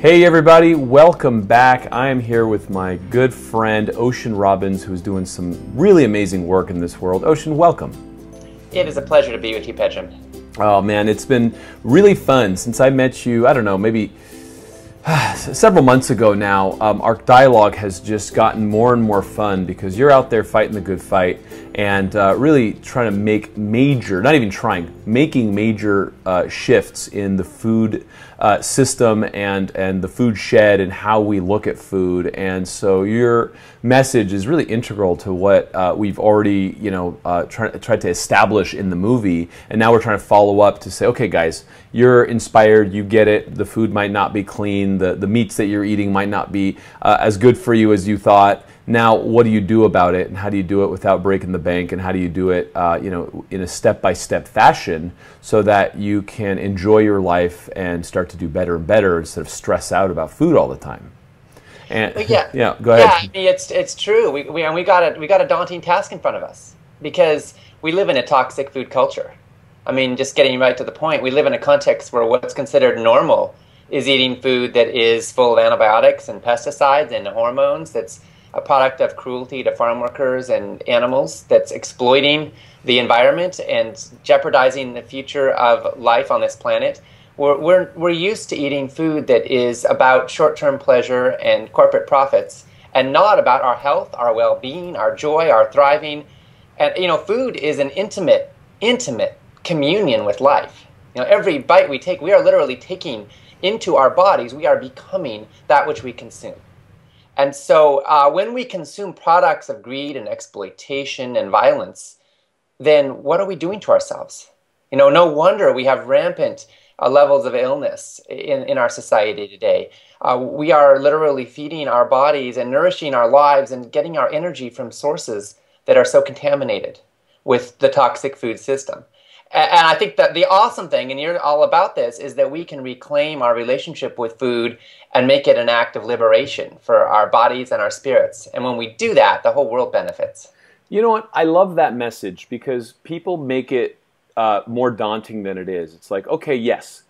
Hey everybody, welcome back. I am here with my good friend Ocean Robbins, who's doing some really amazing work in this world. Ocean, welcome. It is a pleasure to be with you, Pedram. Oh man, it's been really fun since I met you, I don't know, maybe several months ago now. Our dialogue has just gotten more and more fun because you're out there fighting the good fight and really trying to make major, not even trying, making major shifts in the food system and the food shed and how we look at food. And so your message is really integral to what we've already, tried to establish in the movie. And now we're trying to follow up to say, okay, guys, you're inspired, you get it. The food might not be clean. The meats that you're eating might not be as good for you as you thought. Now, what do you do about it, and how do you do it without breaking the bank, and how do you do it, in a step-by-step fashion so that you can enjoy your life and start to do better and better instead of stress out about food all the time? And yeah, go ahead. Yeah, I mean, it's true. We got a daunting task in front of us because we live in a toxic food culture. I mean, just getting right to the point, we live in a context where what's considered normal is eating food that is full of antibiotics and pesticides and hormones, that's a product of cruelty to farm workers and animals, that's exploiting the environment and jeopardizing the future of life on this planet. We're used to eating food that is about short-term pleasure and corporate profits and not about our health, our well-being, our joy, our thriving. And, food is an intimate communion with life. Every bite we take, we are literally taking into our bodies, we are becoming that which we consume. And so when we consume products of greed and exploitation and violence, then what are we doing to ourselves? No wonder we have rampant levels of illness in our society today. We are literally feeding our bodies and nourishing our lives and getting our energy from sources that are so contaminated with the toxic food system. And I think that the awesome thing, and you're all about this, is that we can reclaim our relationship with food and make it an act of liberation for our bodies and our spirits. And when we do that, the whole world benefits. You know what? I love that message because people make it more daunting than it is. It's like, okay, yes,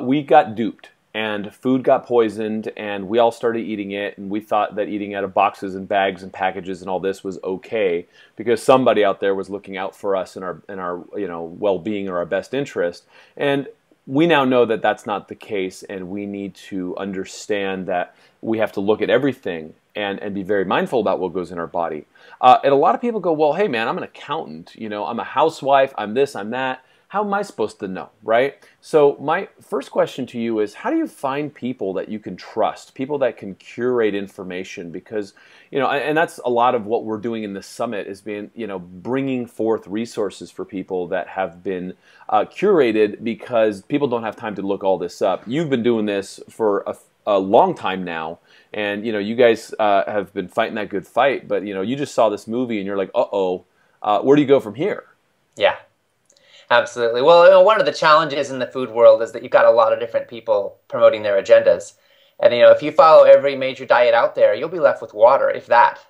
we got duped and food got poisoned and we all started eating it, and we thought that eating out of boxes and bags and packages and all this was okay because somebody out there was looking out for us and our well-being or our best interest. And we now know that that's not the case, and we need to understand that we have to look at everything and be very mindful about what goes in our body. And a lot of people go, well, hey man, I'm an accountant, I'm a housewife, I'm this, I'm that. How am I supposed to know, right? So my first question to you is, how do you find people that you can trust, people that can curate information? Because, and that's a lot of what we're doing in this summit is bringing forth resources for people that have been curated because people don't have time to look all this up. You've been doing this for a long time now, and, you guys have been fighting that good fight, but, you just saw this movie and you're like, uh-oh, where do you go from here? Yeah. Absolutely. Well, one of the challenges in the food world is that you've got a lot of different people promoting their agendas. And, if you follow every major diet out there, you'll be left with water, if that.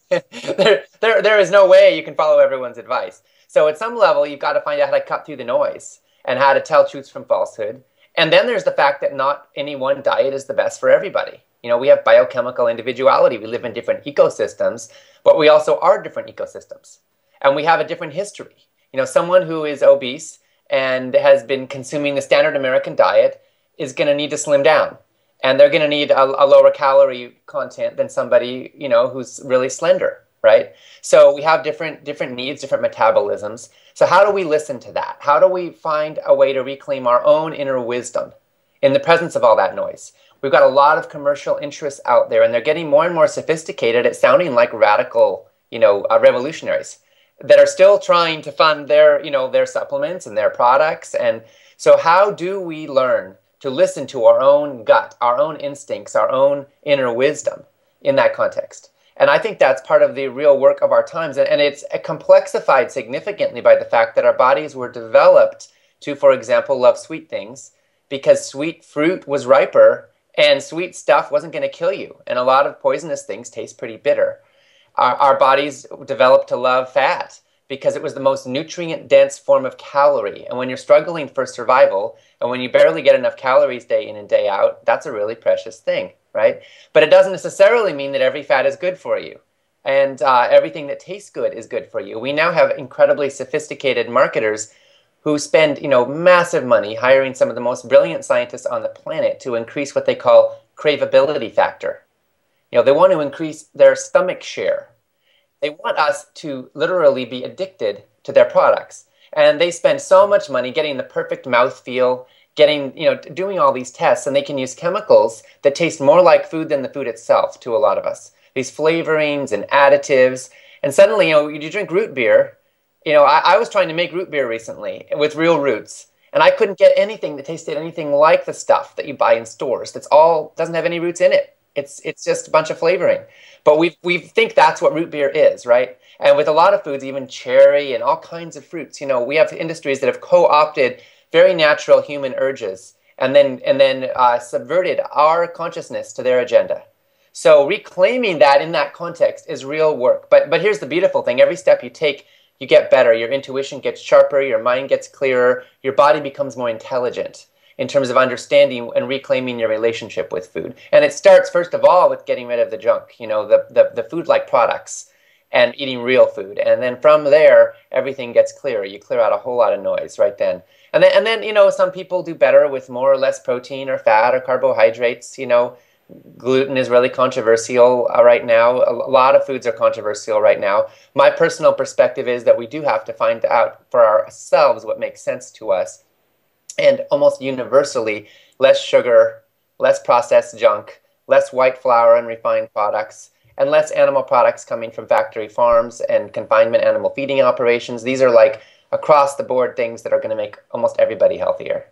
There is no way you can follow everyone's advice. So at some level, you've got to find out how to cut through the noise and how to tell truths from falsehood. And then there's the fact that not any one diet is the best for everybody. We have biochemical individuality. We live in different ecosystems, but we also are different ecosystems. And we have a different history. Someone who is obese and has been consuming the standard American diet is going to need to slim down. And they're going to need a lower calorie content than somebody, who's really slender, right? So we have different needs, different metabolisms. So how do we listen to that? How do we find a way to reclaim our own inner wisdom in the presence of all that noise? We've got a lot of commercial interests out there, and they're getting more and more sophisticated at sounding like radical, revolutionaries that are still trying to fund their, their supplements and their products. And so how do we learn to listen to our own gut, our own instincts, our own inner wisdom in that context? And I think that's part of the real work of our times. And it's complexified significantly by the fact that our bodies were developed to, for example, love sweet things because sweet fruit was riper and sweet stuff wasn't going to kill you. And a lot of poisonous things taste pretty bitter. Our bodies developed to love fat because it was the most nutrient-dense form of calorie. And when you're struggling for survival, and when you barely get enough calories day in and day out, that's a really precious thing, right? But it doesn't necessarily mean that every fat is good for you. And everything that tastes good is good for you. We now have incredibly sophisticated marketers who spend, massive money hiring some of the most brilliant scientists on the planet to increase what they call craveability factor. They want to increase their stomach share. They want us to literally be addicted to their products. And they spend so much money getting the perfect mouthfeel, doing all these tests, and they can use chemicals that taste more like food than the food itself to a lot of us. These flavorings and additives. And suddenly, you drink root beer. I was trying to make root beer recently with real roots, and I couldn't get anything that tasted anything like the stuff that you buy in stores. Doesn't have any roots in it. It's just a bunch of flavoring. But we think that's what root beer is, right? And with a lot of foods, even cherry and all kinds of fruits, we have industries that have co-opted very natural human urges and then subverted our consciousness to their agenda. So reclaiming that in that context is real work. But here's the beautiful thing. Every step you take, you get better. Your intuition gets sharper, your mind gets clearer, your body becomes more intelligent in terms of understanding and reclaiming your relationship with food. And it starts, first of all, with getting rid of the junk, the food-like products, and eating real food. And then from there, everything gets clearer. You clear out a whole lot of noise right then. And then some people do better with more or less protein or fat or carbohydrates. Gluten is really controversial right now. A lot of foods are controversial right now. My personal perspective is that we do have to find out for ourselves what makes sense to us. And almost universally, less sugar, less processed junk, less white flour and refined products, and less animal products coming from factory farms and confinement animal feeding operations. These are like across the board things that are going to make almost everybody healthier.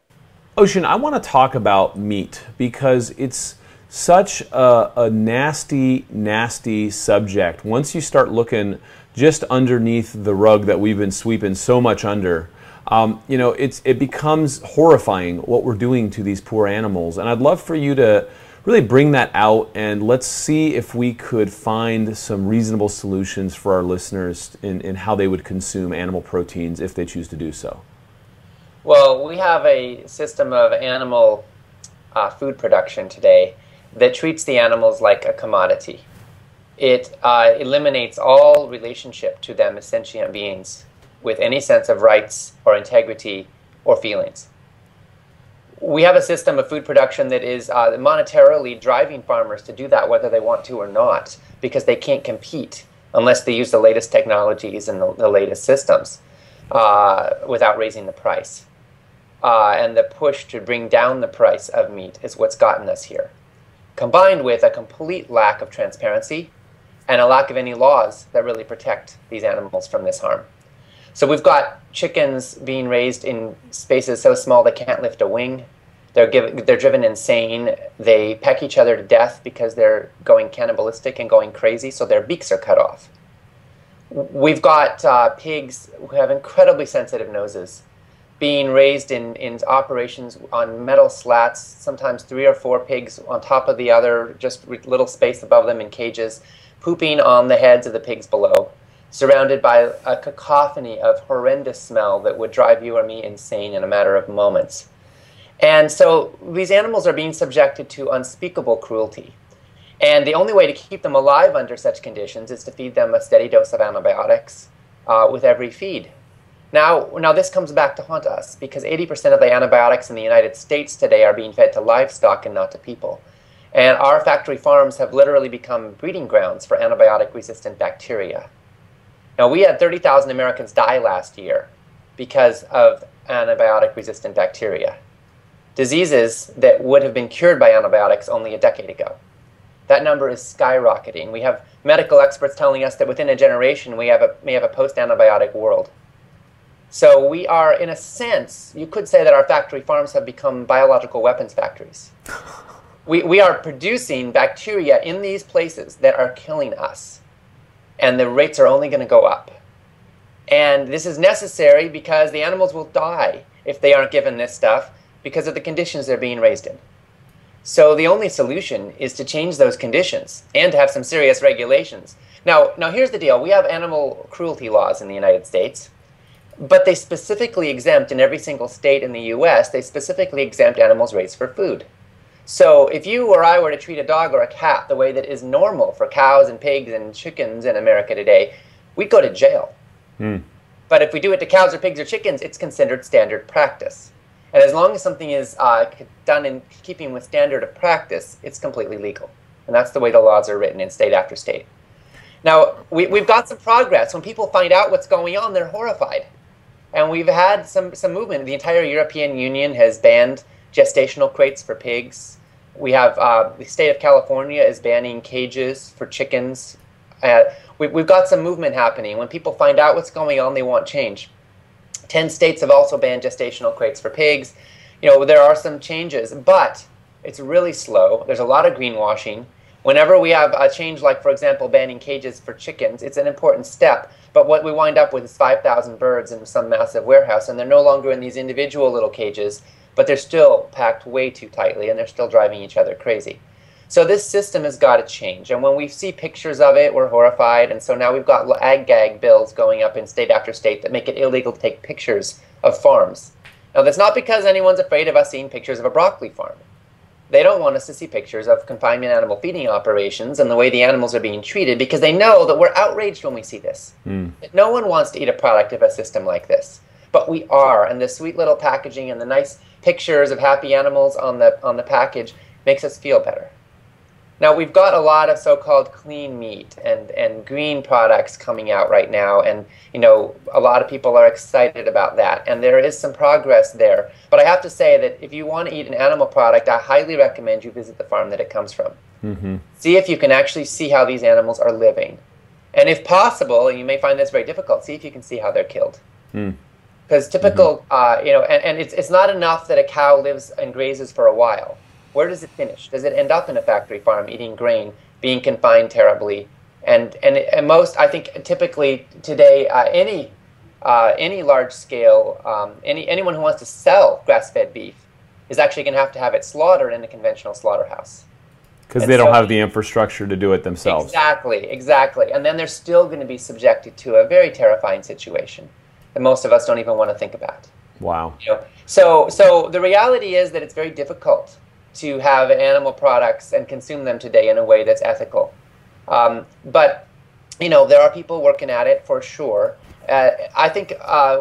Ocean, I want to talk about meat because it's such a nasty, nasty subject. Once you start looking just underneath the rug that we've been sweeping so much under, it becomes horrifying what we're doing to these poor animals. And I'd love for you to really bring that out and let's see if we could find some reasonable solutions for our listeners in how they would consume animal proteins if they choose to do so. Well, we have a system of animal food production today that treats the animals like a commodity. It eliminates all relationship to them as sentient beings with any sense of rights or integrity or feelings. We have a system of food production that is monetarily driving farmers to do that whether they want to or not, because they can't compete unless they use the latest technologies and the latest systems without raising the price. And the push to bring down the price of meat is what's gotten us here, combined with a complete lack of transparency and a lack of any laws that really protect these animals from this harm. So we've got chickens being raised in spaces so small they can't lift a wing. They're driven insane. They peck each other to death because they're going cannibalistic and going crazy, so their beaks are cut off. We've got pigs who have incredibly sensitive noses being raised in operations on metal slats, sometimes 3 or 4 pigs on top of the other, just with little space above them in cages, pooping on the heads of the pigs below, surrounded by a cacophony of horrendous smell that would drive you or me insane in a matter of moments. And so these animals are being subjected to unspeakable cruelty. And the only way to keep them alive under such conditions is to feed them a steady dose of antibiotics with every feed. Now this comes back to haunt us because 80% of the antibiotics in the United States today are being fed to livestock and not to people. And our factory farms have literally become breeding grounds for antibiotic-resistant bacteria. Now, we had 30,000 Americans die last year because of antibiotic-resistant bacteria, diseases that would have been cured by antibiotics only a decade ago. That number is skyrocketing. We have medical experts telling us that within a generation we may have a post-antibiotic world. So we are, in a sense, you could say that our factory farms have become biological weapons factories. We are producing bacteria in these places that are killing us. And the rates are only going to go up. And this is necessary because the animals will die if they aren't given this stuff because of the conditions they're being raised in. So the only solution is to change those conditions and to have some serious regulations. Now here's the deal. We have animal cruelty laws in the United States, but they specifically exempt, in every single state in the U.S., they specifically exempt animals raised for food. So if you or I were to treat a dog or a cat the way that is normal for cows and pigs and chickens in America today, we'd go to jail. But if we do it to cows or pigs or chickens, it's considered standard practice. And as long as something is done in keeping with standard of practice, it's completely legal. And that's the way the laws are written in state after state. Now, we've got some progress. When people find out what's going on, they're horrified. And we've had some movement. The entire European Union has banned gestational crates for pigs. We have the state of California is banning cages for chickens. We've got some movement happening. When people find out what's going on, they want change. 10 states have also banned gestational crates for pigs. You know, there are some changes, but it's really slow. There's a lot of greenwashing. Whenever we have a change like, for example, banning cages for chickens, it's an important step. But what we wind up with is 5,000 birds in some massive warehouse, and they're no longer in these individual little cages, but they're still packed way too tightly, and they're still driving each other crazy. So this system has got to change. And when we see pictures of it, we're horrified. And so now we've got ag-gag bills going up in state after state that make it illegal to take pictures of farms. Now, that's not because anyone's afraid of us seeing pictures of a broccoli farm. They don't want us to see pictures of confinement animal feeding operations and the way the animals are being treated, because they know that we're outraged when we see this. No one wants to eat a product of a system like this. But we are. And the sweet little packaging and the nice pictures of happy animals on the package makes us feel better. Now, we've got a lot of so-called clean meat and green products coming out right now, and you know, a lot of people are excited about that, and there is some progress there. But I have to say that if you want to eat an animal product, I highly recommend you visit the farm that it comes from. See if you can actually see how these animals are living. And if possible, and you may find this very difficult, see if you can see how they're killed. Because typical, you know, and it's not enough that a cow lives and grazes for a while. Where does it finish? Does it end up in a factory farm eating grain, being confined terribly? And most, I think, typically today, any large scale, anyone who wants to sell grass-fed beef is actually going to have it slaughtered in a conventional slaughterhouse. Because they don't have the infrastructure to do it themselves. Exactly. And then they're still going to be subjected to a very terrifying situation that most of us don't even want to think about. Wow. You know? So the reality is that it's very difficult to have animal products and consume them today in a way that's ethical. But, you know, there are people working at it for sure. I think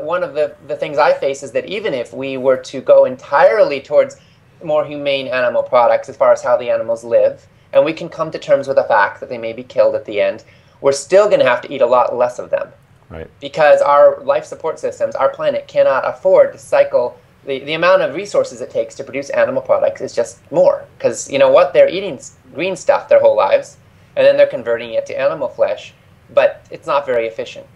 one of the things I face is that even if we were to go entirely towards more humane animal products as far as how the animals live, and we can come to terms with the fact that they may be killed at the end, we're still going to have to eat a lot less of them. Right. Because our life support systems, our planet cannot afford to cycle. The amount of resources it takes to produce animal products is just more. Because, you know what, they're eating green stuff their whole lives, and then they're converting it to animal flesh, but it's not very efficient.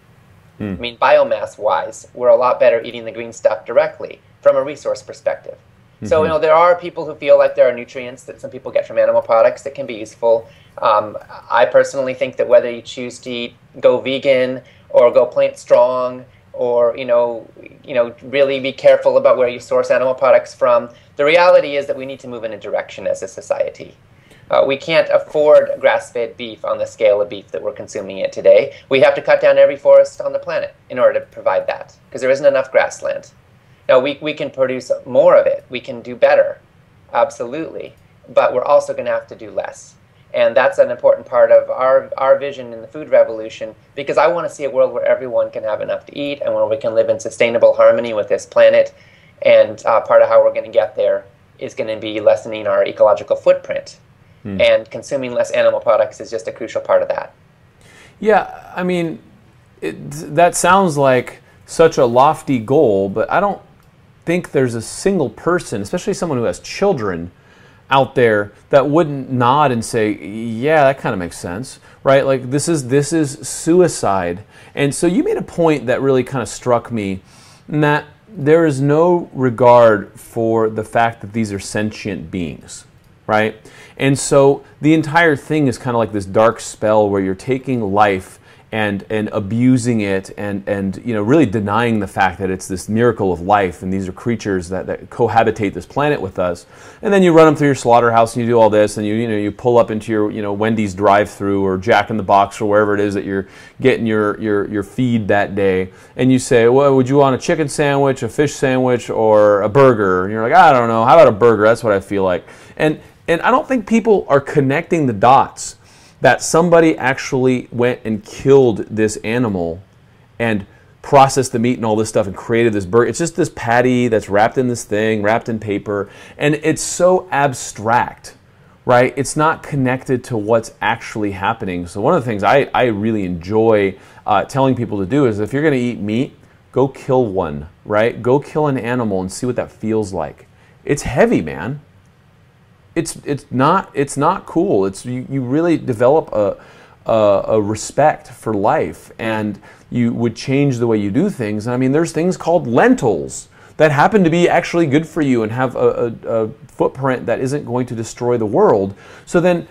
I mean, biomass-wise, we're a lot better eating the green stuff directly from a resource perspective. So, you know, there are people who feel like there are nutrients that some people get from animal products that can be useful. I personally think that whether you choose to go vegan or go plant strong, or, you know, really be careful about where you source animal products from, the reality is that we need to move in a direction as a society. We can't afford grass-fed beef on the scale of beef that we're consuming it today. We have to cut down every forest on the planet in order to provide that, because there isn't enough grassland. Now, we can produce more of it. We can do better, absolutely, but we're also going to have to do less. And that's an important part of our vision in the food revolution, because I want to see a world where everyone can have enough to eat and where we can live in sustainable harmony with this planet. And part of how we're going to get there is going to be lessening our ecological footprint. And consuming less animal products is just a crucial part of that. Yeah, I mean, that sounds like such a lofty goal, but I don't think there's a single person, especially someone who has children out there, that wouldn't nod and say, yeah, that kind of makes sense, right? Like, this is suicide. And so you made a point that really kind of struck me, in that there is no regard for the fact that these are sentient beings, right? And so the entire thing is kind of like this dark spell where you're taking life and abusing it and you know, really denying the fact that it's this miracle of life and these are creatures that cohabitate this planet with us. And then you run them through your slaughterhouse and you do all this, and you pull up into your, you know, Wendy's drive-through or Jack in the Box or wherever it is that you're getting your feed that day, and you say, well, would you want a chicken sandwich, a fish sandwich, or a burger? And you're like, I don't know, how about a burger? That's what I feel like. And I don't think people are connecting the dots that somebody actually went and killed this animal and processed the meat and all this stuff and created this burger. It's just this patty that's wrapped in this thing, wrapped in paper, and it's so abstract, right? It's not connected to what's actually happening. So one of the things I really enjoy telling people to do is, if you're going to eat meat, go kill one, right? Go kill an animal and see what that feels like. It's heavy, man. It's not cool. It's you really develop a respect for life, and you would change the way you do things. And I mean, there's things called lentils that happen to be actually good for you and have a footprint that isn't going to destroy the world. So then,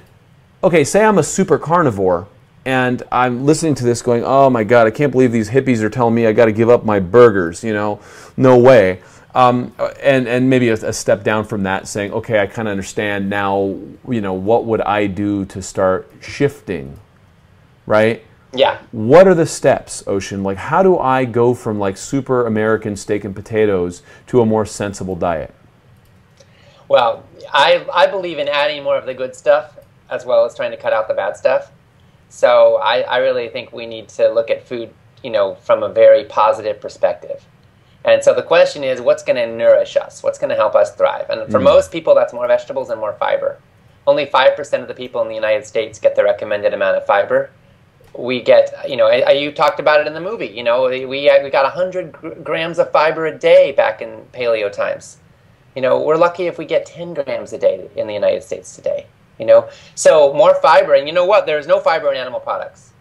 okay, say I'm a super carnivore and I'm listening to this going, oh my God, I can't believe these hippies are telling me I got to give up my burgers. You know, no way. And maybe a step down from that, saying, okay, I kind of understand now, you know, what would I do to start shifting, right? Yeah. What are the steps, Ocean? Like, how do I go from like super American steak and potatoes to a more sensible diet? Well, I believe in adding more of the good stuff as well as trying to cut out the bad stuff. So I really think we need to look at food, you know, from a very positive perspective. And so the question is, what's going to nourish us? What's going to help us thrive? And for most people, that's more vegetables and more fiber. Only 5% of the people in the United States get the recommended amount of fiber. We get, you know, you talked about it in the movie, you know, we got 100 grams of fiber a day back in paleo times. You know, we're lucky if we get 10 grams a day in the United States today, you know. So more fiber, and you know what? There's no fiber in animal products.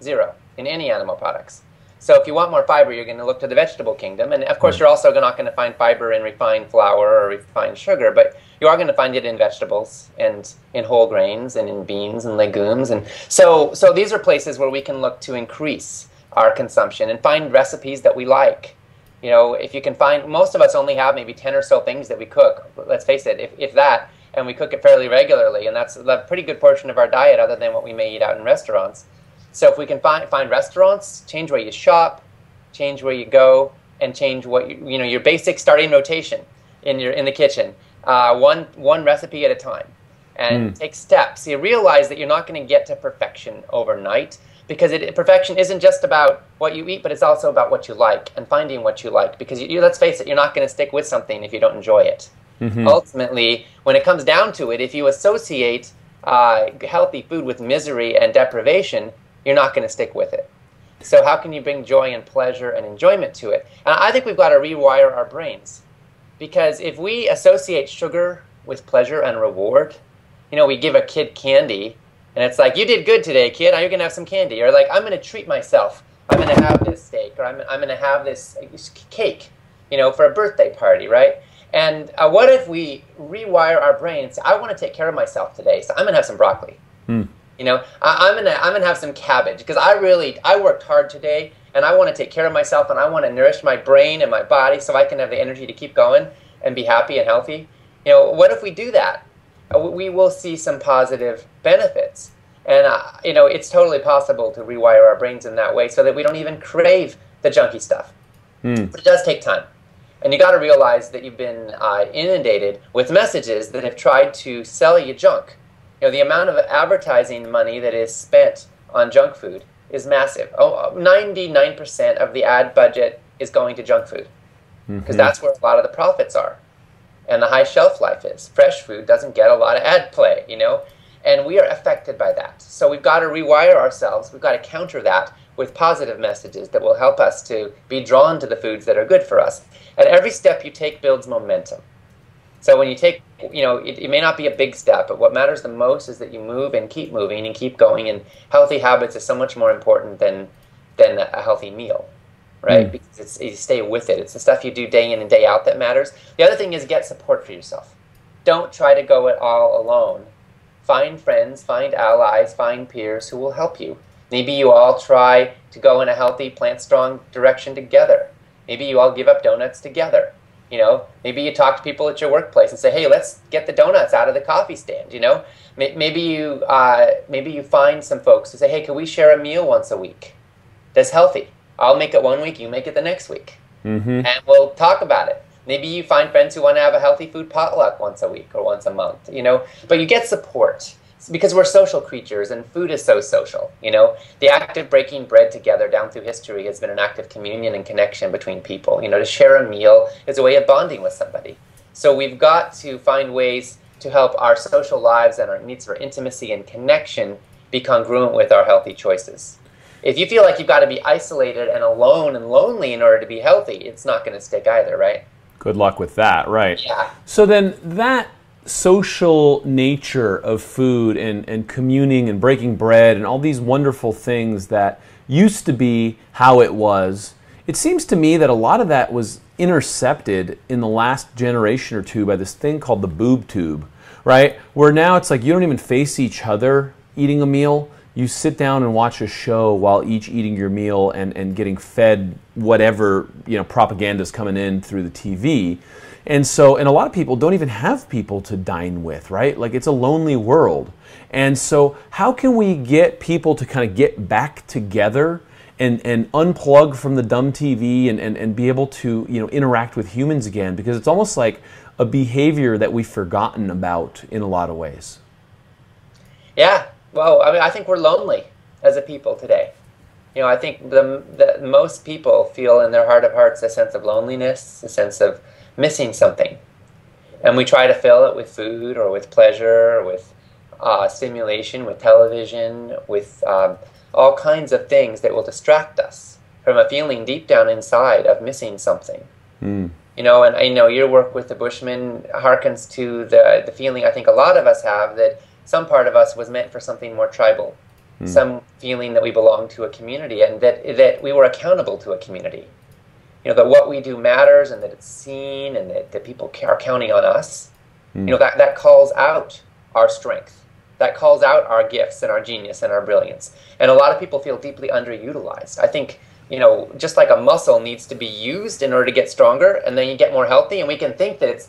Zero in any animal products. So if you want more fiber, you're going to look to the vegetable kingdom. And of course, you're also not going to find fiber in refined flour or refined sugar, but you are going to find it in vegetables and in whole grains and in beans and legumes. And so these are places where we can look to increase our consumption and find recipes that we like. You know, if you can find, most of us only have maybe 10 or so things that we cook. Let's face it, if that, and we cook it fairly regularly, and that's a pretty good portion of our diet other than what we may eat out in restaurants. So if we can find restaurants, change where you shop, change where you go, and change what you know, your basic starting rotation in the kitchen, one recipe at a time, and take steps. You realize that you're not going to get to perfection overnight, because perfection isn't just about what you eat, but it's also about what you like and finding what you like. Because let's face it, you're not going to stick with something if you don't enjoy it. Ultimately, when it comes down to it, if you associate healthy food with misery and deprivation, you're not going to stick with it. So how can you bring joy and pleasure and enjoyment to it? And I think we've got to rewire our brains. Because if we associate sugar with pleasure and reward, you know, we give a kid candy, and it's like, you did good today, kid, now you're going to have some candy. Or like, I'm going to treat myself. I'm going to have this steak, or I'm going to have this cake, you know, for a birthday party, right? And what if we rewire our brains? I want to take care of myself today, so I'm going to have some broccoli. You know, I'm gonna have some cabbage, because I worked hard today, and I want to take care of myself, and I want to nourish my brain and my body so I can have the energy to keep going and be happy and healthy. You know, what if we do that? We will see some positive benefits, and you know, it's totally possible to rewire our brains in that way so that we don't even crave the junky stuff. But it does take time, and you got to realize that you've been inundated with messages that have tried to sell you junk. You know, the amount of advertising money that is spent on junk food is massive. 99% of the ad budget is going to junk food, because that's where a lot of the profits are, and the high shelf life is. Fresh food doesn't get a lot of ad play, you know, and we are affected by that. So we've got to rewire ourselves. We've got to counter that with positive messages that will help us to be drawn to the foods that are good for us. And every step you take builds momentum. So when you take, you know, it may not be a big step, but what matters the most is that you move and keep moving and keep going. And healthy habits is so much more important than a healthy meal, right? Because you stay with it. It's the stuff you do day in and day out that matters. The other thing is get support for yourself. Don't try to go it all alone. Find friends, find allies, find peers who will help you. Maybe you all try to go in a healthy, plant-strong direction together. Maybe you all give up donuts together. You know, maybe you talk to people at your workplace and say, "Hey, let's get the donuts out of the coffee stand." You know, maybe you find some folks who say, "Hey, can we share a meal once a week that's healthy? I'll make it one week, you make it the next week, and we'll talk about it." Maybe you find friends who want to have a healthy food potluck once a week or once a month. You know, but you get support. Because we're social creatures and food is so social, you know. The act of breaking bread together down through history has been an act of communion and connection between people. You know, to share a meal is a way of bonding with somebody. So we've got to find ways to help our social lives and our needs for intimacy and connection be congruent with our healthy choices. If you feel like you've got to be isolated and alone and lonely in order to be healthy, it's not going to stick either, right? Good luck with that, right? Yeah. So then that social nature of food and communing and breaking bread and all these wonderful things that used to be how it was, it seems to me that a lot of that was intercepted in the last generation or two by this thing called the boob tube, right? Where now it's like you don't even face each other eating a meal. You sit down and watch a show while each eating your meal and getting fed whatever, you know, propaganda is coming in through the TV. And so, and a lot of people don't even have people to dine with, right? Like it's a lonely world. And so how can we get people to kind of get back together and unplug from the dumb TV and be able to, you know, interact with humans again? Because it's almost like a behavior that we've forgotten about in a lot of ways. Yeah, well, I mean, I think we're lonely as a people today. You know, I think the most people feel in their heart of hearts a sense of loneliness, a sense of missing something, and we try to fill it with food or with pleasure or with stimulation, with television, with all kinds of things that will distract us from a feeling deep down inside of missing something. You know, and I know your work with the Bushmen harkens to the feeling I think a lot of us have that some part of us was meant for something more tribal, some feeling that we belong to a community and that we were accountable to a community. You know, that what we do matters and that it's seen and that people are counting on us. You know, that calls out our strength. That calls out our gifts and our genius and our brilliance. And a lot of people feel deeply underutilized. I think, you know, just like a muscle needs to be used in order to get stronger and then you get more healthy, and we can think that it's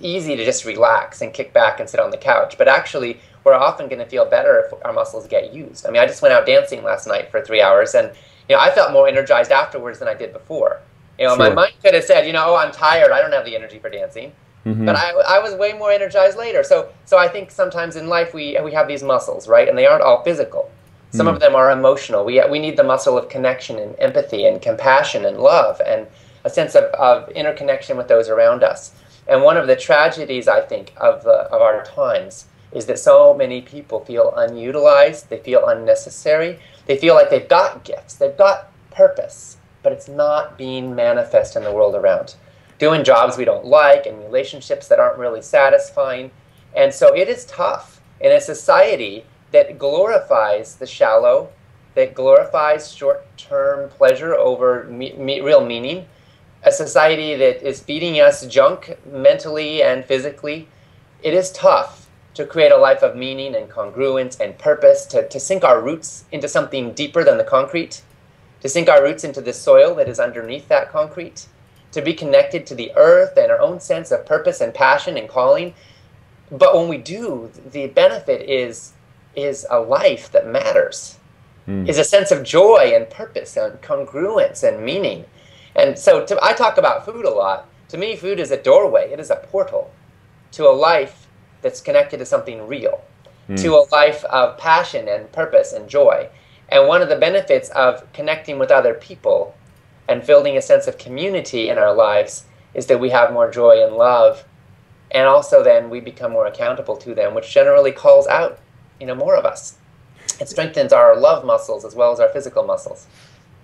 easy to just relax and kick back and sit on the couch. But actually, we're often going to feel better if our muscles get used. I mean, I just went out dancing last night for 3 hours and, you know, I felt more energized afterwards than I did before. You know, my mind could have said, you know, oh, I'm tired, I don't have the energy for dancing. But I was way more energized later. So I think sometimes in life we have these muscles, right? And they aren't all physical. Some of them are emotional. We need the muscle of connection and empathy and compassion and love and a sense of interconnection with those around us. And one of the tragedies, I think, of our times is that so many people feel unutilized, they feel unnecessary, they feel like they've got gifts, they've got purpose, but it's not being manifest in the world around. Doing jobs we don't like and relationships that aren't really satisfying. And so it is tough in a society that glorifies the shallow, that glorifies short-term pleasure over real meaning, a society that is feeding us junk mentally and physically. It is tough to create a life of meaning and congruence and purpose, to sink our roots into something deeper than the concrete, to sink our roots into the soil that is underneath that concrete, to be connected to the earth and our own sense of purpose and passion and calling. But when we do, the benefit is a life that matters, is a sense of joy and purpose and congruence and meaning. And so I talk about food a lot. To me, food is a doorway. It is a portal to a life that's connected to something real, to a life of passion and purpose and joy. And one of the benefits of connecting with other people and building a sense of community in our lives is that we have more joy and love, and also then we become more accountable to them, which generally calls out, you know, more of us. It strengthens our love muscles as well as our physical muscles.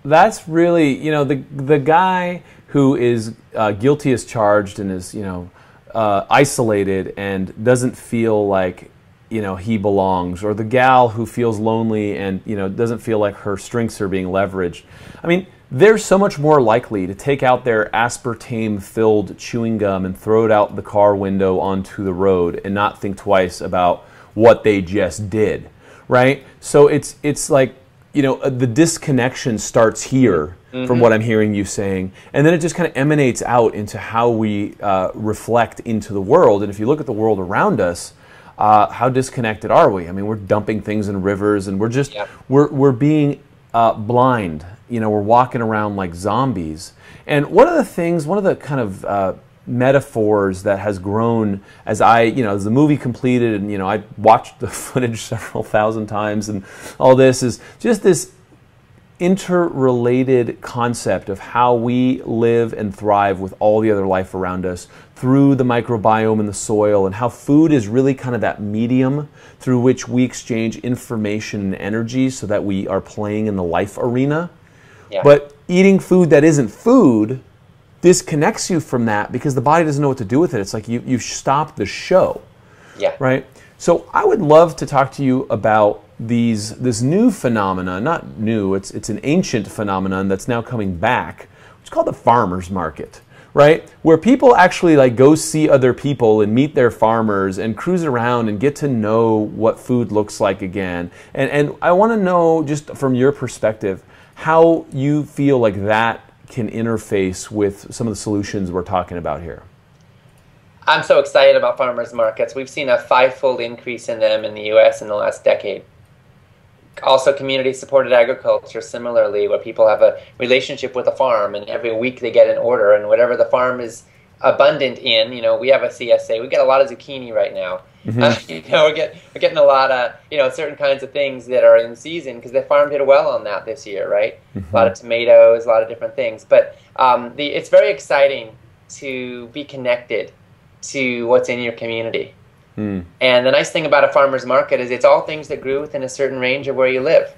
That's really, you know, the guy who is guilty as charged and is, you know, isolated and doesn't feel like, you know, he belongs, or the gal who feels lonely and, you know, doesn't feel like her strengths are being leveraged. I mean, they're so much more likely to take out their aspartame-filled chewing gum and throw it out the car window onto the road and not think twice about what they just did, right? So it's like the disconnection starts here from what I'm hearing you saying, and then it just kind of emanates out into how we reflect into the world. And if you look at the world around us, how disconnected are we? I mean, we're dumping things in rivers, and we're just we're being blind. We're walking around like zombies. And one of the kind of metaphors that has grown as as the movie completed, and I watched the footage several thousand times, and all this is just this interrelated concept of how we live and thrive with all the other life around us through the microbiome in the soil, and how food is really kind of that medium through which we exchange information and energy so that we are playing in the life arena. But eating food that isn't food disconnects you from that, because the body doesn't know what to do with it. It's like you've stopped the show. Right? So I would love to talk to you about this new phenomena. Not new, it's an ancient phenomenon that's now coming back. It's called the farmer's market, right? Where people actually like go see other people and meet their farmers and cruise around and get to know what food looks like again. And I want to know, just from your perspective, how you feel like that can interface with some of the solutions we're talking about here. I'm so excited about farmers markets. We've seen a 5-fold increase in them in the U.S. in the last decade. Also, community-supported agriculture, similarly, where people have a relationship with a farm, and every week they get an order, and whatever the farm is abundant in, we have a CSA. We get a lot of zucchini right now. We're getting a lot of, certain kinds of things that are in season, because the farm did well on that this year, right? A lot of tomatoes, a lot of different things. But it's very exciting to be connected to what's in your community. And the nice thing about a farmer's market is it's all things that grew within a certain range of where you live.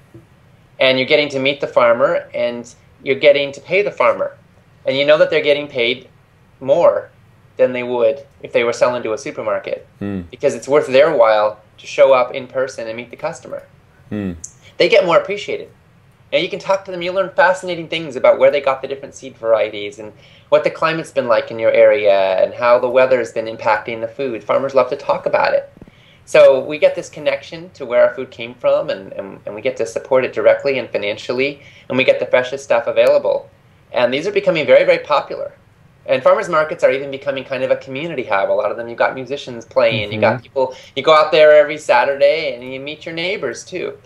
And you're getting to meet the farmer, and you're getting to pay the farmer. And you know that they're getting paid more than they would if they were selling to a supermarket, because it's worth their while to show up in person and meet the customer. They get more appreciated. And you can talk to them. You learn fascinating things about where they got the different seed varieties, and what the climate's been like in your area, and how the weather's been impacting the food. Farmers love to talk about it. So we get this connection to where our food came from, and we get to support it directly and financially, and we get the freshest stuff available. And these are becoming very, very popular. And farmers markets are even becoming kind of a community hub. A lot of them, you've got musicians playing, you got people, you go out there every Saturday and you meet your neighbors too.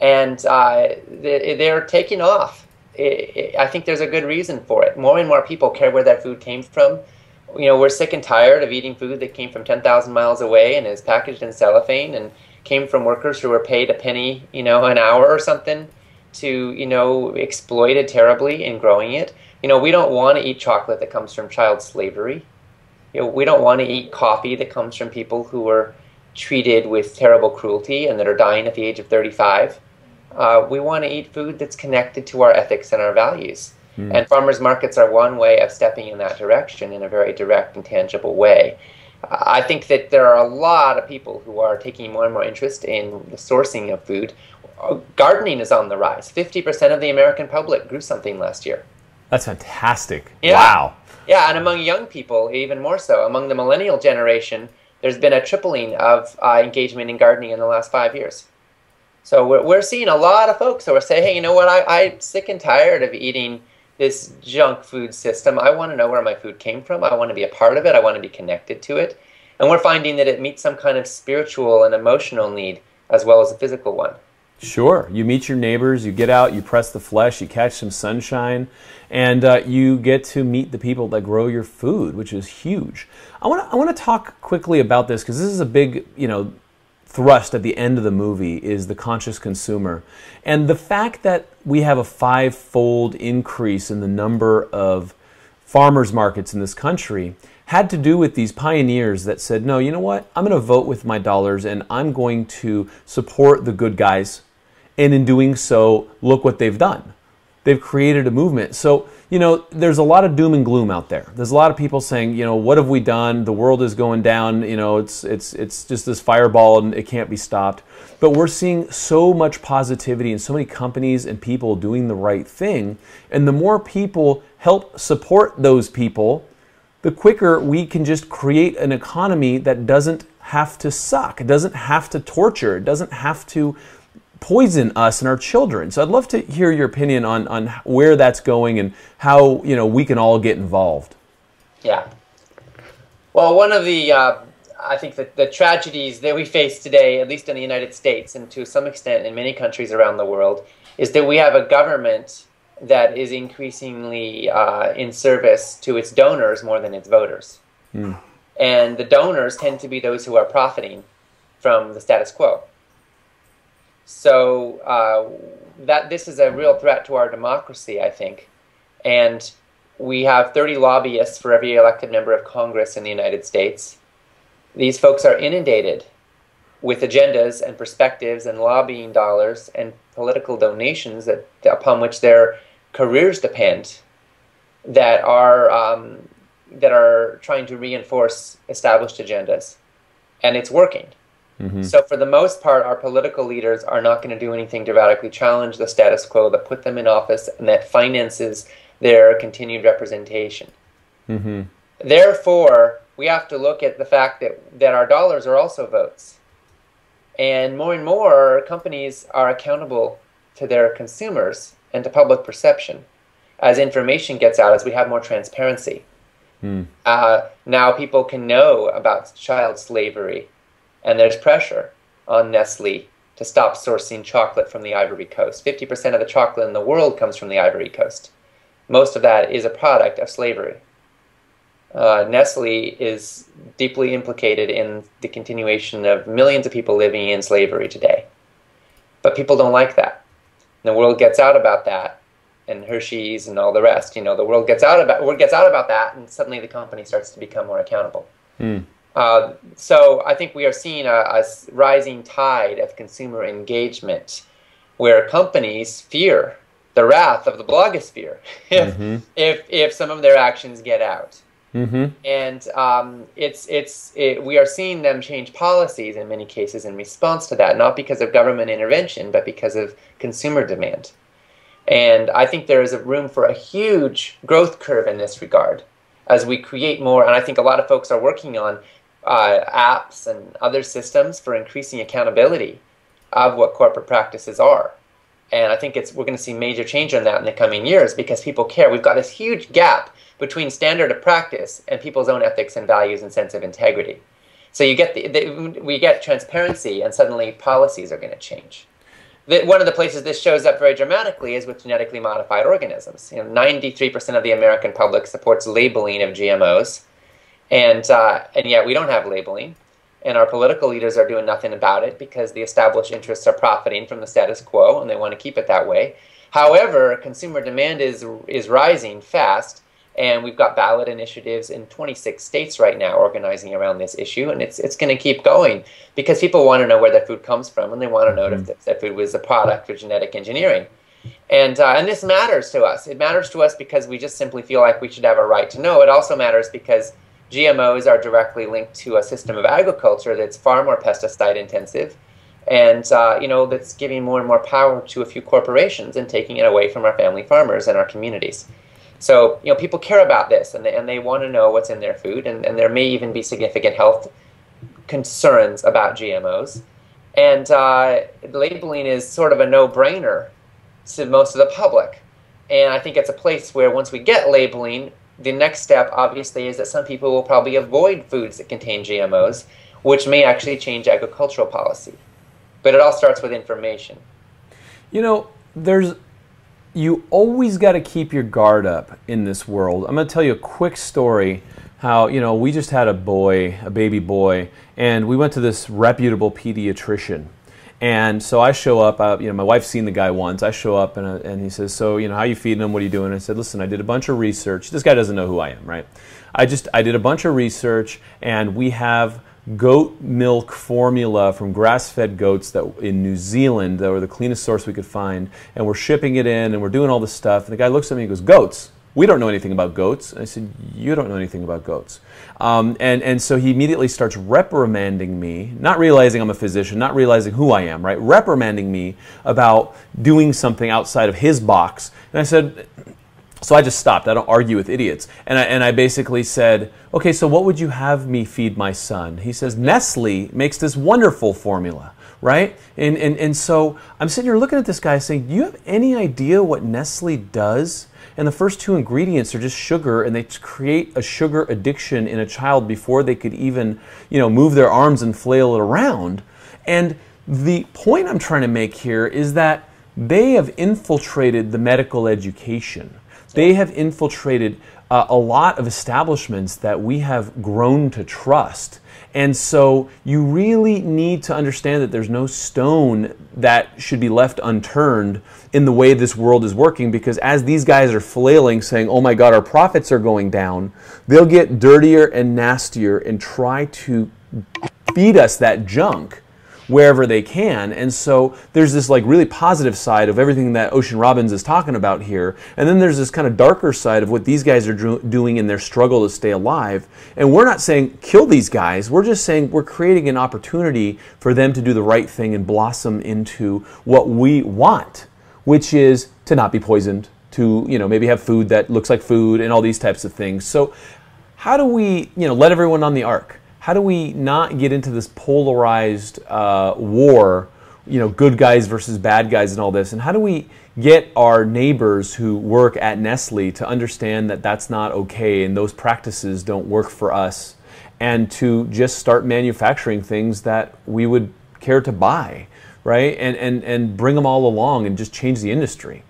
And they're taking off. I think there's a good reason for it. More and more people care where their food came from. We're sick and tired of eating food that came from 10,000 miles away and is packaged in cellophane and came from workers who were paid a penny, an hour or something to, exploited terribly in growing it. We don't want to eat chocolate that comes from child slavery. We don't want to eat coffee that comes from people who were treated with terrible cruelty and that are dying at the age of 35. We want to eat food that's connected to our ethics and our values. And farmers markets are one way of stepping in that direction in a very direct and tangible way. I think that there are a lot of people who are taking more and more interest in the sourcing of food. Gardening is on the rise. 50% of the American public grew something last year. That's fantastic. Yeah. Wow. Yeah, and among young people, even more so. Among the millennial generation, there's been a tripling of engagement in gardening in the last 5 years. So we're seeing a lot of folks who are saying, hey, you know what, I'm sick and tired of eating this junk food system. I want to know where my food came from. I want to be a part of it. I want to be connected to it. And we're finding that it meets some kind of spiritual and emotional need as well as a physical one. Sure. You meet your neighbors, you get out, you press the flesh, you catch some sunshine, and you get to meet the people that grow your food, which is huge. I want to talk quickly about this, because this is a big, thrust at the end of the movie, is the conscious consumer. And the fact that we have a 5-fold increase in the number of farmers markets in this country had to do with these pioneers that said, no, you know what, I'm going to vote with my dollars and I'm going to support the good guys. And in doing so, look what they've done. They've created a movement. So, there's a lot of doom and gloom out there. There's a lot of people saying, what have we done? The world is going down. It's just this fireball and it can't be stopped. But we're seeing so much positivity and so many companies and people doing the right thing. And the more people help support those people, the quicker we can just create an economy that doesn't have to suck. It doesn't have to torture. It doesn't have to poison us and our children. So I'd love to hear your opinion on where that's going and how we can all get involved. Yeah. Well, one of the I think that the tragedies that we face today, at least in the United States and to some extent in many countries around the world, is that we have a government that is increasingly in service to its donors more than its voters. Mm. And the donors tend to be those who are profiting from the status quo. So that this is a real threat to our democracy, I think. And we have 30 lobbyists for every elected member of Congress in the United States. These folks are inundated with agendas and perspectives and lobbying dollars and political donations upon which their careers depend, that are trying to reinforce established agendas, and it's working. Mm-hmm. So for the most part, our political leaders are not going to do anything to radically challenge the status quo that put them in office and that finances their continued representation. Mm-hmm. Therefore, we have to look at the fact that our dollars are also votes. And more companies are accountable to their consumers and to public perception as information gets out, as we have more transparency. Mm. Now people can know about child slavery, and there's pressure on Nestle to stop sourcing chocolate from the Ivory Coast. 50% of the chocolate in the world comes from the Ivory Coast. Most of that is a product of slavery. Nestle is deeply implicated in the continuation of millions of people living in slavery today. But people don't like that. And the world gets out about that, and Hershey's and all the rest. The word gets out about that, and suddenly the company starts to become more accountable. Mm. So I think we are seeing a rising tide of consumer engagement, where companies fear the wrath of the blogosphere if some of their actions get out. Mm-hmm. And we are seeing them change policies in many cases in response to that, not because of government intervention, but because of consumer demand. And I think there is a room for a huge growth curve in this regard as we create more. And I think a lot of folks are working on apps and other systems for increasing accountability of what corporate practices are. And I think we're going to see major change in that in the coming years because people care. We've got this huge gap between standard of practice and people's own ethics and values and sense of integrity. So you get we get transparency, and suddenly policies are going to change. One of the places this shows up very dramatically is with genetically modified organisms. 93% of the American public supports labeling of GMOs, and yet we don't have labeling. And our political leaders are doing nothing about it because the established interests are profiting from the status quo, and they want to keep it that way. However, consumer demand is rising fast, and we've got ballot initiatives in 26 states right now organizing around this issue, and it's going to keep going because people want to know where their food comes from, and they want to know if their food was a product of genetic engineering. And this matters to us. It matters to us because we just simply feel like we should have a right to know. It also matters because GMOs are directly linked to a system of agriculture that's far more pesticide intensive, and that's giving more and more power to a few corporations and taking it away from our family farmers and our communities. So people care about this, and they want to know what's in their food, and there may even be significant health concerns about GMOs. And labeling is sort of a no-brainer to most of the public. And I think it's a place where once we get labeling, the next step, obviously, is that some people will probably avoid foods that contain GMOs, which may actually change agricultural policy. But it all starts with information. You always got to keep your guard up in this world. I'm going to tell you a quick story how, we just had a baby boy, and we went to this reputable pediatrician. And so I show up, my wife's seen the guy once. I show up and he says, so, how you feeding him? What are you doing? And I said, listen, I did a bunch of research. This guy doesn't know who I am, right? I did a bunch of research, and we have goat milk formula from grass-fed goats that in New Zealand that were the cleanest source we could find. And we're shipping it in, and we're doing all this stuff. And the guy looks at me and goes, goats? We don't know anything about goats. And I said, you don't know anything about goats. And so he immediately starts reprimanding me, not realizing I'm a physician, not realizing who I am, right? Reprimanding me about doing something outside of his box. And I said, So I just stopped. I don't argue with idiots. And I basically said, okay, so what would you have me feed my son? He says, Nestle makes this wonderful formula, right? And so I'm sitting here looking at this guy saying, do you have any idea what Nestle does? And the first two ingredients are just sugar, and they create a sugar addiction in a child before they could even, move their arms and flail it around. And the point I'm trying to make here is that they have infiltrated the medical education. They have infiltrated a lot of establishments that we have grown to trust. And so you really need to understand that there's no stone that should be left unturned in the way this world is working, because as these guys are flailing saying, oh my God, our profits are going down, they'll get dirtier and nastier and try to feed us that junk wherever they can. And so there's this like really positive side of everything that Ocean Robbins is talking about here. And then there's this kind of darker side of what these guys are doing in their struggle to stay alive. And we're not saying kill these guys. We're just saying we're creating an opportunity for them to do the right thing and blossom into what we want, which is to not be poisoned, to, maybe have food that looks like food and all these types of things. So how do we, let everyone on the ark? How do we not get into this polarized war, good guys versus bad guys and all this? And how do we get our neighbors who work at Nestle to understand that that's not okay and those practices don't work for us, and to just start manufacturing things that we would care to buy, right? And bring them all along and just change the industry?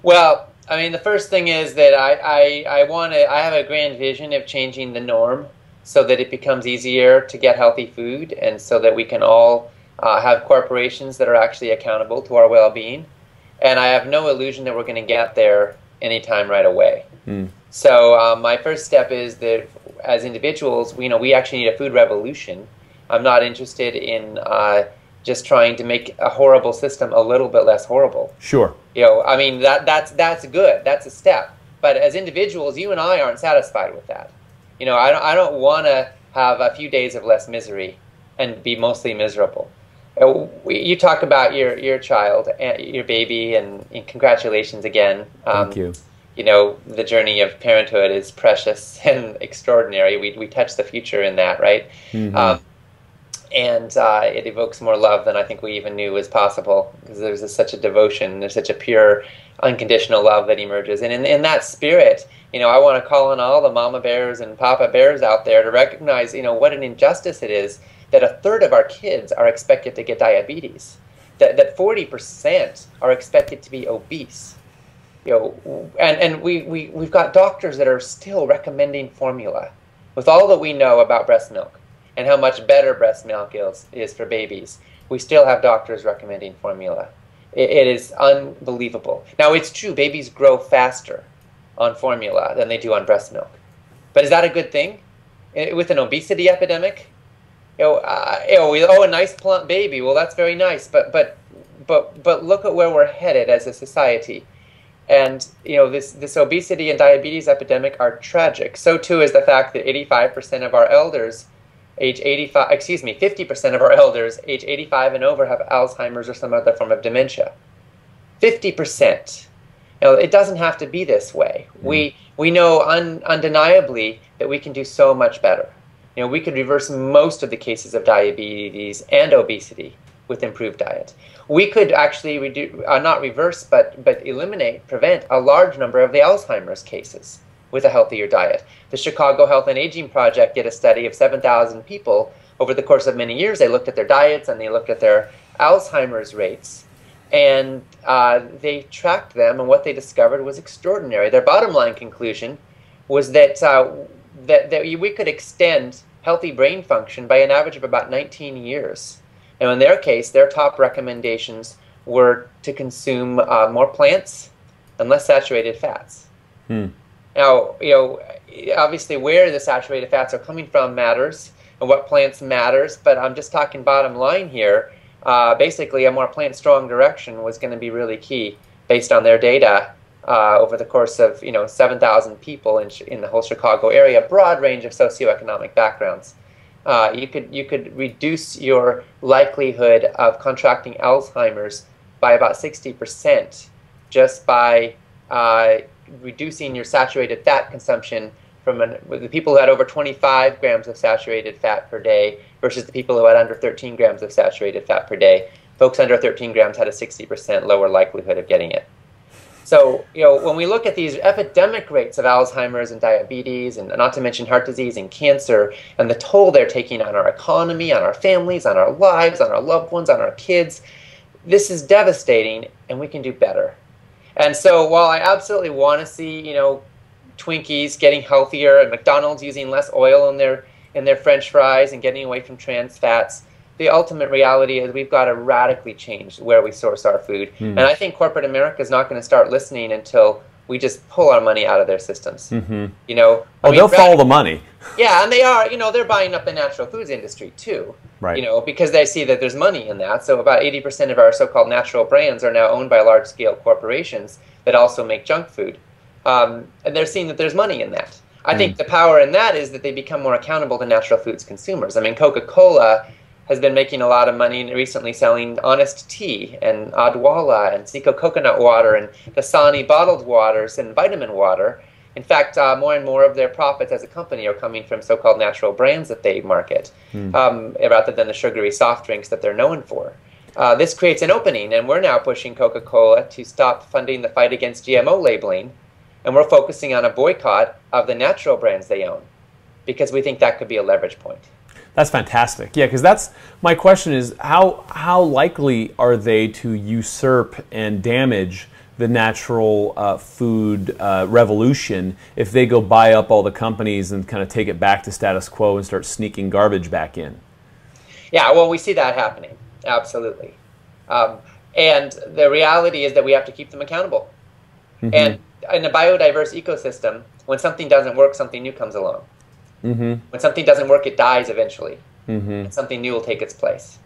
Well, I mean, the first thing is that I have a grand vision of changing the norm, so that it becomes easier to get healthy food, and so that we can all have corporations that are actually accountable to our well-being. And I have no illusion that we're going to get there anytime right away. So my first step is that as individuals, we actually need a food revolution. I'm not interested in just trying to make a horrible system a little bit less horrible. Sure. I mean, that's good. That's a step. But as individuals, you and I aren't satisfied with that. I don't want to have a few days of less misery and be mostly miserable. You talk about your child, your baby, and congratulations again. Thank you. The journey of parenthood is precious and extraordinary. We touch the future in that, right? Mm-hmm. And it evokes more love than I think we even knew was possible, because there's such a devotion, there's such a pure, unconditional love that emerges. And in that spirit, I want to call on all the mama bears and papa bears out there to recognize, what an injustice it is that a third of our kids are expected to get diabetes, that 40% are expected to be obese. And we've got doctors that are still recommending formula with all that we know about breast milk and how much better breast milk is for babies. We still have doctors recommending formula. It is unbelievable. Now, it's true, babies grow faster on formula than they do on breast milk. But is that a good thing? With an obesity epidemic? A nice plump baby, well, that's very nice, but look at where we're headed as a society. And this obesity and diabetes epidemic are tragic. So too is the fact that 85% of our elders age 85, 50% of our elders age 85 and over have Alzheimer's or some other form of dementia. 50%. It doesn't have to be this way. We know undeniably that we can do so much better. We could reverse most of the cases of diabetes and obesity with improved diet. We could actually not reverse, but eliminate, prevent a large number of the Alzheimer's cases with a healthier diet. The Chicago Health and Aging Project did a study of 7,000 people over the course of many years. They looked at their diets and they looked at their Alzheimer's rates, and they tracked them, and what they discovered was extraordinary. Their bottom line conclusion was that we could extend healthy brain function by an average of about 19 years. And in their case, their top recommendations were to consume more plants and less saturated fats. Now, obviously where the saturated fats are coming from matters, and what plants matters, but I'm just talking bottom line here. Basically, a more plant-strong direction was going to be really key based on their data over the course of 7,000 people in the whole Chicago area, broad range of socioeconomic backgrounds. You could reduce your likelihood of contracting Alzheimer's by about 60% just by reducing your saturated fat consumption from the people who had over 25 grams of saturated fat per day versus the people who had under 13 grams of saturated fat per day. Folks under 13 grams had a 60% lower likelihood of getting it. So, when we look at these epidemic rates of Alzheimer's and diabetes, and not to mention heart disease and cancer, and the toll they're taking on our economy, on our families, on our lives, on our loved ones, on our kids, this is devastating, and we can do better. And so while I absolutely want to see, Twinkies getting healthier and McDonald's using less oil in their French fries and getting away from trans fats, the ultimate reality is we've got to radically change where we source our food. And I think corporate America is not going to start listening until we just pull our money out of their systems. They'll follow the money. Yeah, and they are, they're buying up the natural foods industry too. Right. Because they see that there's money in that. So about 80% of our so-called natural brands are now owned by large-scale corporations that also make junk food. And they're seeing that there's money in that. I think the power in that is that they become more accountable to natural foods consumers. I mean, Coca-Cola has been making a lot of money recently selling Honest Tea and Adwala and Zico coconut water and Dasani bottled waters and vitamin water. In fact, more and more of their profits as a company are coming from so-called natural brands that they market, rather than the sugary soft drinks that they're known for. This creates an opening, and we're now pushing Coca-Cola to stop funding the fight against GMO labeling, and we're focusing on a boycott of the natural brands they own, because we think that could be a leverage point. That's fantastic. Yeah, because that's my question is how likely are they to usurp and damage the natural food revolution if they go buy up all the companies and kind of take it back to status quo and start sneaking garbage back in? Yeah, well, we see that happening. Absolutely. And the reality is that we have to keep them accountable. And in a biodiverse ecosystem, when something doesn't work, something new comes along. When something doesn't work, it dies eventually. And something new will take its place.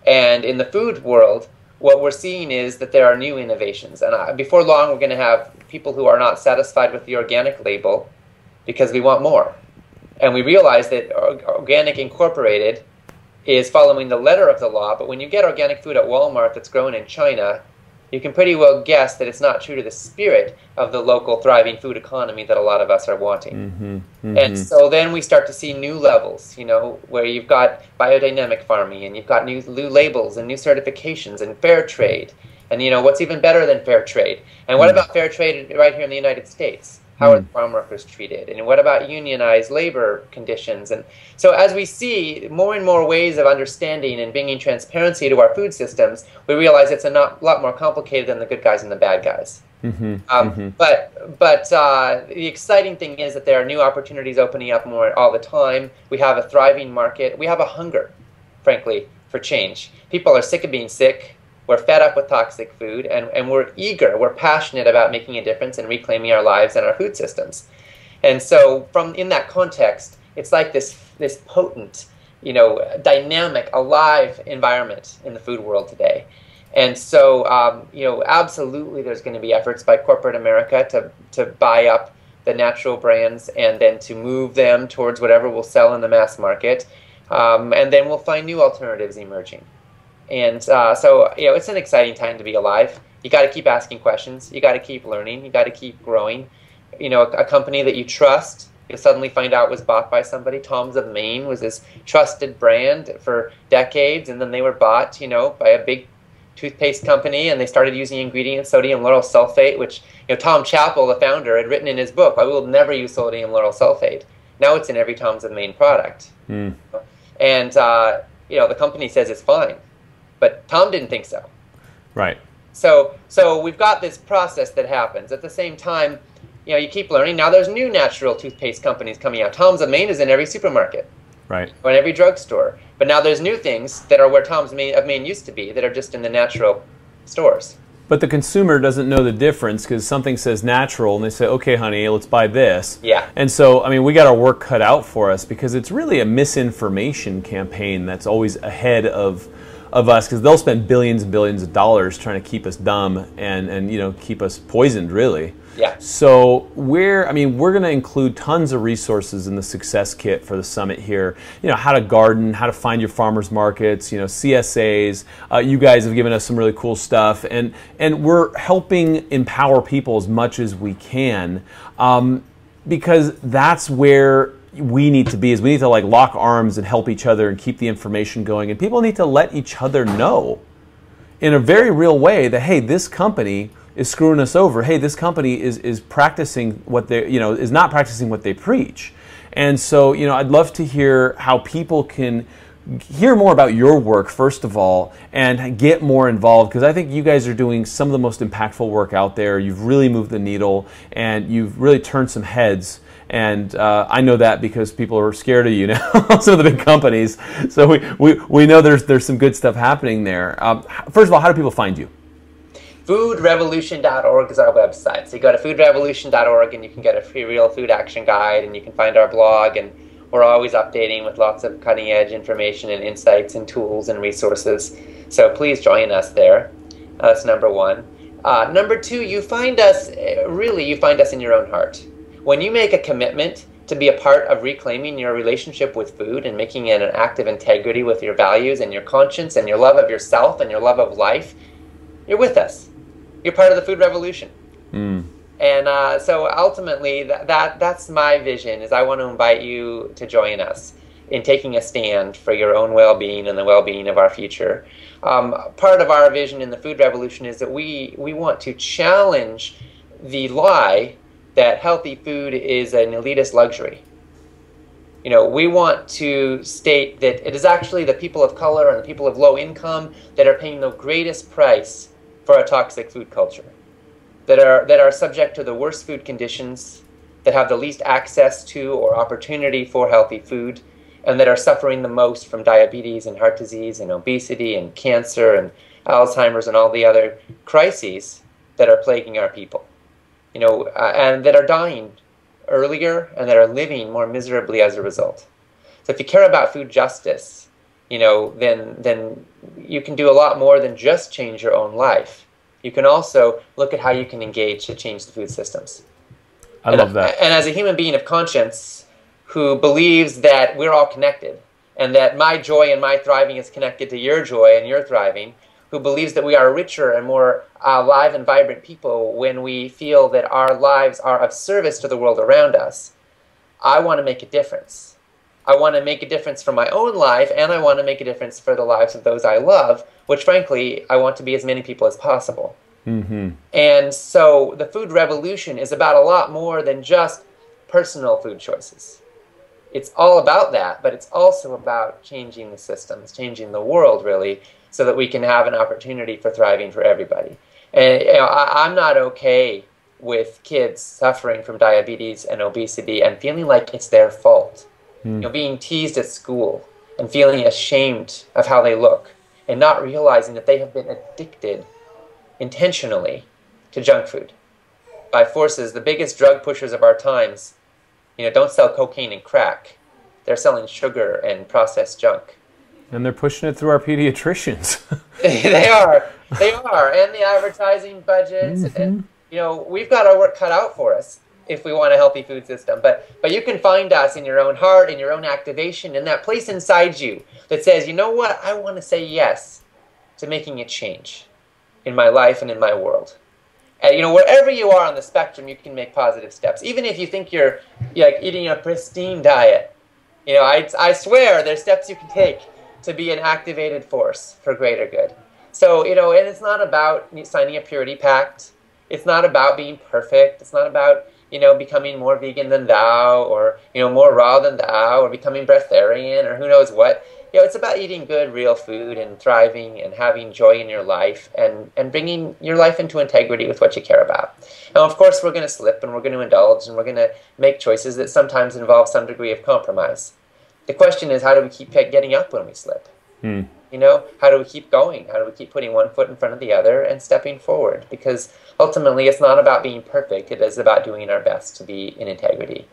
And in the food world, what we're seeing is that there are new innovations. And before long, we're going to have people who are not satisfied with the organic label because we want more. And we realize that Organic Incorporated is following the letter of the law, but when you get organic food at Walmart that's grown in China, you can pretty well guess that it's not true to the spirit of the local thriving food economy that a lot of us are wanting. And so then we start to see new levels, where you've got biodynamic farming, and you've got new labels and new certifications and fair trade. And what's even better than fair trade? And what about fair trade right here in the United States? How are the farm workers treated? And what about unionized labor conditions? And so as we see more and more ways of understanding and bringing transparency to our food systems, we realize it's a lot more complicated than the good guys and the bad guys. But the exciting thing is that there are new opportunities opening up more all the time. We have a thriving market. We have a hunger, frankly, for change. People are sick of being sick. We're fed up with toxic food, and we're eager, we're passionate about making a difference and reclaiming our lives and our food systems. And so in that context, it's like this potent, dynamic, alive environment in the food world today. And so, absolutely there's going to be efforts by corporate America to buy up the natural brands and then to move them towards whatever will sell in the mass market. And then we'll find new alternatives emerging. And so, it's an exciting time to be alive. You got to keep asking questions. You got to keep learning. You got to keep growing. A company that you trust, you'll suddenly find out was bought by somebody. Tom's of Maine was this trusted brand for decades, and then they were bought, by a big toothpaste company, and they started using ingredient sodium lauryl sulfate, which Tom Chappell, the founder, had written in his book, "I will never use sodium lauryl sulfate." Now it's in every Tom's of Maine product. And the company says it's fine. But Tom didn't think so. Right. So we've got this process that happens. At the same time, you keep learning. Now there's new natural toothpaste companies coming out. Tom's of Maine is in every supermarket. Right. Or in every drugstore. But now there's new things that are where Tom's of Maine used to be that are just in the natural stores. But the consumer doesn't know the difference because something says natural and they say, okay, honey, let's buy this. Yeah. And so, we got our work cut out for us because it's really a misinformation campaign that's always ahead of us, because they'll spend billions and billions of dollars trying to keep us dumb and keep us poisoned, really. Yeah. So we're going to include tons of resources in the success kit for the summit here. How to garden, how to find your farmers markets, CSAs. You guys have given us some really cool stuff, and we're helping empower people as much as we can, because that's where we need to be. Is we need to lock arms and help each other and keep the information going, and people need to let each other know in a very real way that, hey, this company is screwing us over. Hey, this company is practicing what they, is not practicing what they preach. And so, I'd love to hear how people can hear more about your work, first of all, and get more involved, because I think you guys are doing some of the most impactful work out there. You've really moved the needle, and you've really turned some heads. And I know that because people are scared of you now, some of the big companies. So we know there's some good stuff happening there. First of all, how do people find you? Foodrevolution.org is our website. So you go to foodrevolution.org and you can get a free real food action guide, and you can find our blog, and we're always updating with lots of cutting edge information and insights and tools and resources. So please join us there. That's number one. Number two, you find us in your own heart. When you make a commitment to be a part of reclaiming your relationship with food and making it an act of integrity with your values and your conscience and your love of yourself and your love of life, you're with us. You're part of the food revolution. And so ultimately, that's my vision, is I want to invite you to join us in taking a stand for your own well-being and the well-being of our future. Part of our vision in the food revolution is that we want to challenge the lie that healthy food is an elitist luxury. We want to state that it is actually the people of color and the people of low income that are paying the greatest price for a toxic food culture, that are subject to the worst food conditions, that have the least access to or opportunity for healthy food, and that are suffering the most from diabetes and heart disease and obesity and cancer and Alzheimer's and all the other crises that are plaguing our people, and that are dying earlier and that are living more miserably as a result. So if you care about food justice, then you can do a lot more than just change your own life. You can also look at how you can engage to change the food systems. I love that. And as a human being of conscience who believes that we're all connected and that my joy and my thriving is connected to your joy and your thriving, who believes that we are richer and more alive and vibrant people when we feel that our lives are of service to the world around us, I want to make a difference. I want to make a difference for my own life, and I want to make a difference for the lives of those I love, which frankly, I want to be as many people as possible. And so the food revolution is about a lot more than just personal food choices. It's all about that, but it's also about changing the systems, changing the world, really, so that we can have an opportunity for thriving for everybody. And I'm not okay with kids suffering from diabetes and obesity and feeling like it's their fault. Being teased at school and feeling ashamed of how they look and not realizing that they have been addicted intentionally to junk food by forces. The biggest drug pushers of our times, don't sell cocaine and crack. They're selling sugar and processed junk. And they're pushing it through our pediatricians. They are. And the advertising budgets. And, we've got our work cut out for us if we want a healthy food system. But you can find us in your own heart, in your own activation, in that place inside you that says, you know what, I want to say yes to making a change in my life and in my world. And, wherever you are on the spectrum, you can make positive steps. Even if you think you're eating a pristine diet, I swear there's steps you can take to be an activated force for greater good. So, and it's not about signing a purity pact. It's not about being perfect. It's not about, becoming more vegan than thou, or, more raw than thou, or becoming breatharian, or who knows what. It's about eating good, real food and thriving and having joy in your life and bringing your life into integrity with what you care about. Now, of course, we're going to slip and we're going to indulge and we're going to make choices that sometimes involve some degree of compromise. The question is, how do we keep getting up when we slip? How do we keep going? How do we keep putting one foot in front of the other and stepping forward? Because ultimately, it's not about being perfect. It is about doing our best to be in integrity.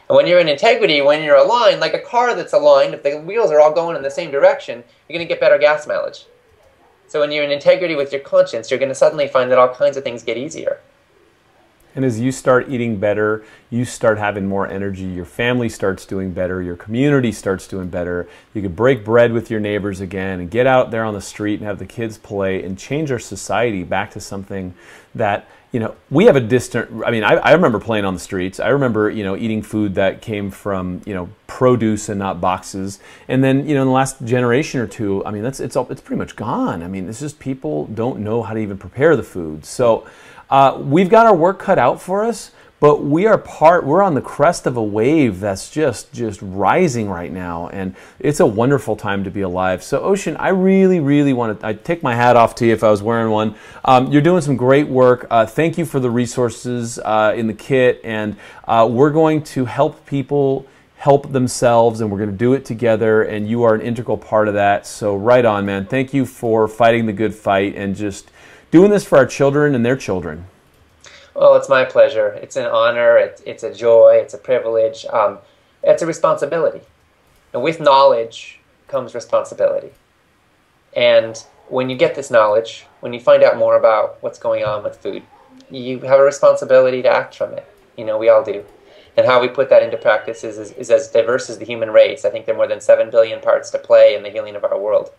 And when you're in integrity, when you're aligned, like a car that's aligned, if the wheels are all going in the same direction, you're going to get better gas mileage. So when you're in integrity with your conscience, you're going to suddenly find that all kinds of things get easier. And as you start eating better, you start having more energy, your family starts doing better, your community starts doing better. You can break bread with your neighbors again and get out there on the street and have the kids play and change our society back to something that, you know, we have a distant, I mean, I remember playing on the streets. I remember, you know, eating food that came from, you know, produce and not boxes. And then, you know, in the last generation or two, I mean, it's pretty much gone. I mean, it's just people don't know how to even prepare the food. So we've got our work cut out for us, but we're on the crest of a wave that's just rising right now, and it's a wonderful time to be alive. So Ocean, I really want to, I'd take my hat off to you if I was wearing one. You're doing some great work. Thank you for the resources in the kit, and we're going to help people help themselves, and we're going to do it together, and you are an integral part of that. So right on, man. Thank you for fighting the good fight and just doing this for our children and their children. Well, it's my pleasure. It's an honor. It's a joy. It's a privilege. It's a responsibility. And with knowledge comes responsibility. And when you get this knowledge, when you find out more about what's going on with food, you have a responsibility to act from it. You know, we all do. And how we put that into practice is as diverse as the human race. I think there are more than 7 billion parts to play in the healing of our world.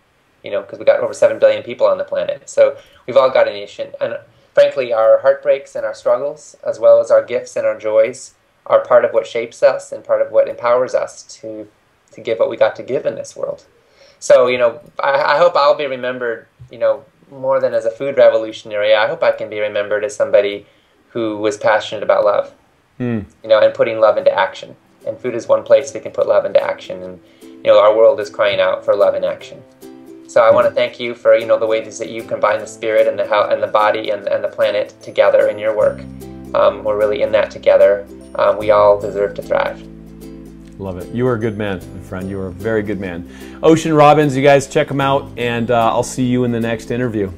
You know, because we've got over 7 billion people on the planet. So we've all got an issue. And frankly, our heartbreaks and our struggles, as well as our gifts and our joys, are part of what shapes us and part of what empowers us to give what we got to give in this world. So, you know, I hope I'll be remembered, you know, more than as a food revolutionary. I hope I can be remembered as somebody who was passionate about love, you know, and putting love into action. And food is one place we can put love into action. And, you know, our world is crying out for love in action. So I want to thank you for, you know, the ways that you combine the spirit and the body and the planet together in your work. We're really in that together. We all deserve to thrive. Love it. You are a good man, my friend. You are a very good man. Ocean Robbins, you guys check him out, and I'll see you in the next interview.